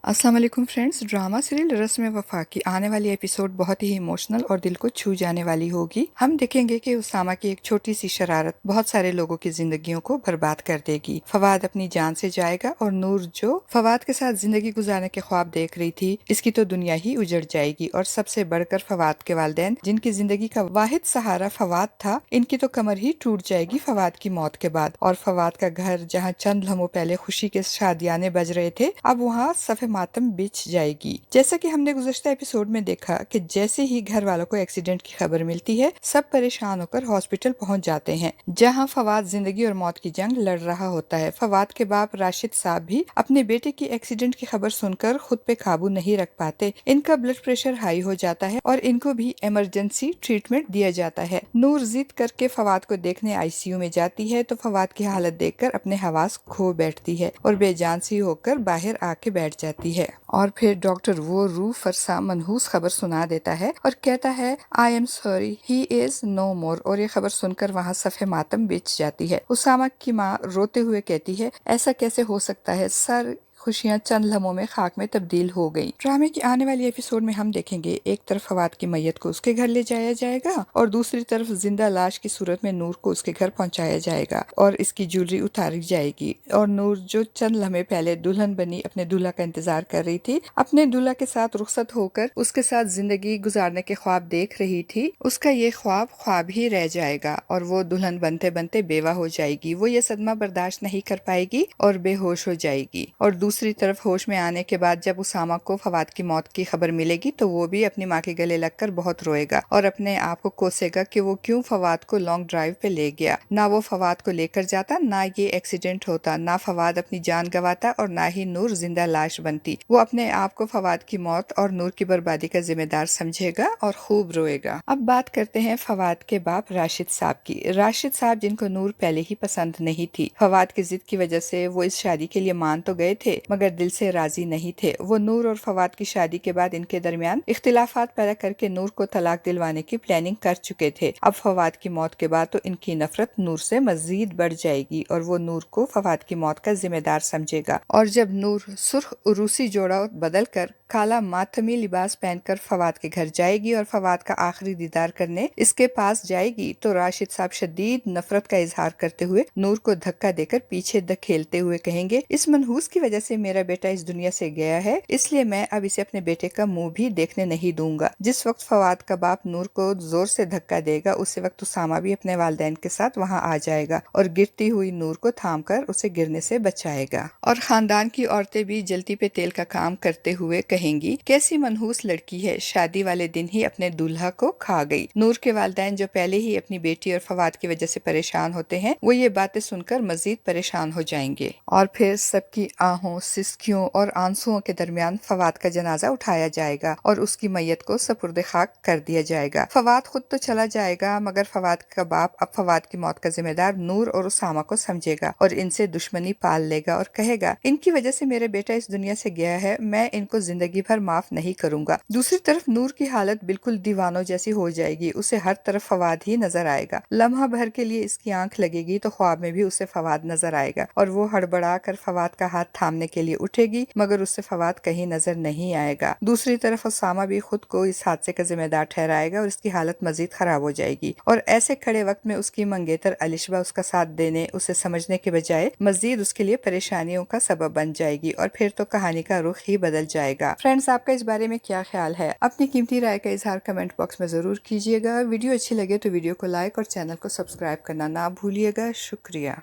अस्सलाम वालेकुम friends. Drama serial रस्म वफा की आने वाली एपिसोड बहुत ही इमोशनल और दिल को छू जाने वाली होगी। हम देखेंगे कि उसामा की एक छोटी सी शरारत बहुत सारे लोगों की जिंदगियों को बर्बाद कर देगी। फवाद अपनी जान से जाएगा और नूर जो फवाद के साथ जिंदगी गुजारने के ख्वाब देख रही थी, इसकी तो दुनिया ही उजड़ जाएगी। और सबसे बढ़कर फवाद के वालिदैन, जिनकी जिंदगी का वाहिद सहारा फवाद था, इनकी तो कमर ही टूट जाएगी फवाद की मौत के बाद। और फवाद का घर, जहाँ चंद लम्हों पहले खुशी के शादियाने बज रहे थे, अब वहाँ सफे मातम बिछ जाएगी। जैसा कि हमने गुज़श्ता एपिसोड में देखा कि जैसे ही घर वालों को एक्सीडेंट की खबर मिलती है, सब परेशान होकर हॉस्पिटल पहुंच जाते हैं, जहां फवाद जिंदगी और मौत की जंग लड़ रहा होता है। फवाद के बाप राशिद साहब भी अपने बेटे की एक्सीडेंट की खबर सुनकर खुद पे काबू नहीं रख पाते। इनका ब्लड प्रेशर हाई हो जाता है और इनको भी इमरजेंसी ट्रीटमेंट दिया जाता है। नूर जिद करके फवाद को देखने आईसीयू में जाती है, तो फवाद की हालत देखकर अपने हवास खो बैठती है और बेजान सी होकर बाहर आके बैठ जाती है। और फिर डॉक्टर वो रूह फरसा मनहूस खबर सुना देता है और कहता है, I am sorry, he is no more. और ये खबर सुनकर वहाँ सफे मातम बिछ जाती है। उसामा की माँ रोते हुए कहती है, ऐसा कैसे हो सकता है सर, खुशियां चंद लम्हों में खाक में तब्दील हो गई। ड्रामे की आने वाली एपिसोड में हम देखेंगे, एक तरफ फवाद की मैयत को उसके घर ले जाया जाएगा और दूसरी तरफ जिंदा लाश की सूरत में नूर को उसके घर पहुंचाया जाएगा और इसकी ज्वेलरी उतारी जाएगी। और नूर जो चंद लम्हे पहले दुल्हन बनी अपने दूल्हा का इंतजार कर रही थी, अपने दूल्हा के साथ रुखसत होकर उसके साथ जिंदगी गुजारने के ख्वाब देख रही थी, उसका ये ख्वाब ख्वाब ही रह जाएगा और वो दुल्हन बनते बनते बेवा हो जाएगी। वो ये सदमा बर्दाश्त नहीं कर पाएगी और बेहोश हो जाएगी। और दूसरी तरफ होश में आने के बाद जब उसामा को फवाद की मौत की खबर मिलेगी, तो वो भी अपनी माँ के गले लगकर बहुत रोएगा और अपने आप को कोसेगा कि वो क्यों फवाद को लॉन्ग ड्राइव पे ले गया। ना वो फवाद को लेकर जाता, ना ये एक्सीडेंट होता, ना फवाद अपनी जान गंवाता और ना ही नूर जिंदा लाश बनती। वो अपने आप को फवाद की मौत और नूर की बर्बादी का जिम्मेदार समझेगा और खूब रोएगा। अब बात करते हैं फवाद के बाप राशिद साहब की। राशिद साहब, जिनको नूर पहले ही पसंद नहीं थी, फवाद की जिद की वजह से वो इस शादी के लिए मान तो गए थे, मगर दिल से राजी नहीं थे। वो नूर और फवाद की शादी के बाद इनके दरमियान इख्तिलाफात पैदा करके नूर को तलाक दिलवाने की प्लानिंग कर चुके थे। अब फवाद की मौत के बाद तो इनकी नफरत नूर से मजीद बढ़ जाएगी और वो नूर को फवाद की मौत का जिम्मेदार समझेगा। और जब नूर सुर्ख उरूसी जोड़ा बदल कर काला मातमी लिबास पहनकर फवाद के घर जाएगी और फवाद का आखिरी दीदार करने इसके पास जाएगी, तो राशिद साहब शदीद नफरत का इजहार करते हुए नूर को धक्का देकर पीछे धकेलते हुए कहेंगे, इस मनहूस की वजह से मेरा बेटा इस दुनिया से गया है, इसलिए मैं अब इसे अपने बेटे का मुंह भी देखने नहीं दूंगा। जिस वक्त फवाद का बाप नूर को जोर से धक्का देगा, उसी वक्त उसामा भी अपने वालिदैन के साथ वहां आ जाएगा और गिरती हुई नूर को थामकर उसे गिरने से बचाएगा। और खानदान की औरतें भी जल्दी पे तेल का काम करते हुए कहेंगी, कैसी मनहूस लड़की है, शादी वाले दिन ही अपने दूल्हा को खा गई। नूर के वालिदैन, जो पहले ही अपनी बेटी और फवाद की वजह से परेशान होते हैं, वो ये बातें सुनकर मजीद परेशान हो जाएंगे। और फिर सबकी आहों, सिसकियों और आंसुओं के दरमियान फवाद का जनाजा उठाया जाएगा और उसकी मैयत को सपुर्द खाक कर दिया जाएगा। फवाद खुद तो चला जाएगा, मगर फवाद का बाप अब फवाद की मौत का जिम्मेदार नूर और उसामा को समझेगा और इनसे दुश्मनी पाल लेगा और कहेगा, इनकी वजह से मेरा बेटा इस दुनिया से गया है, मैं इनको जिंदगी भर माफ नहीं करूंगा। दूसरी तरफ नूर की हालत बिल्कुल दीवानों जैसी हो जाएगी, उसे हर तरफ फवाद ही नजर आएगा। लम्हा भर के लिए इसकी आंख लगेगी तो ख्वाब में भी उसे फवाद नजर आएगा और वो हड़बड़ा कर फवाद का हाथ थामने के लिए उठेगी, मगर उससे फवाद कहीं नजर नहीं आएगा। दूसरी तरफ उसामा भी खुद को इस हादसे का जिम्मेदार ठहराएगा और इसकी हालत मजीद खराब हो जाएगी। और ऐसे खड़े वक्त में उसकी मंगेतर अलिशबा उसका साथ देने, उसे समझने के बजाय मजीद उसके लिए परेशानियों का सबब बन जाएगी और फिर तो कहानी का रुख ही बदल जाएगा। फ्रेंड्स, आपका इस बारे में क्या ख्याल है? अपनी कीमती राय का इजहार कमेंट बॉक्स में जरूर कीजिएगा। वीडियो अच्छी लगे तो वीडियो को लाइक और चैनल को सब्सक्राइब करना ना भूलिएगा। शुक्रिया।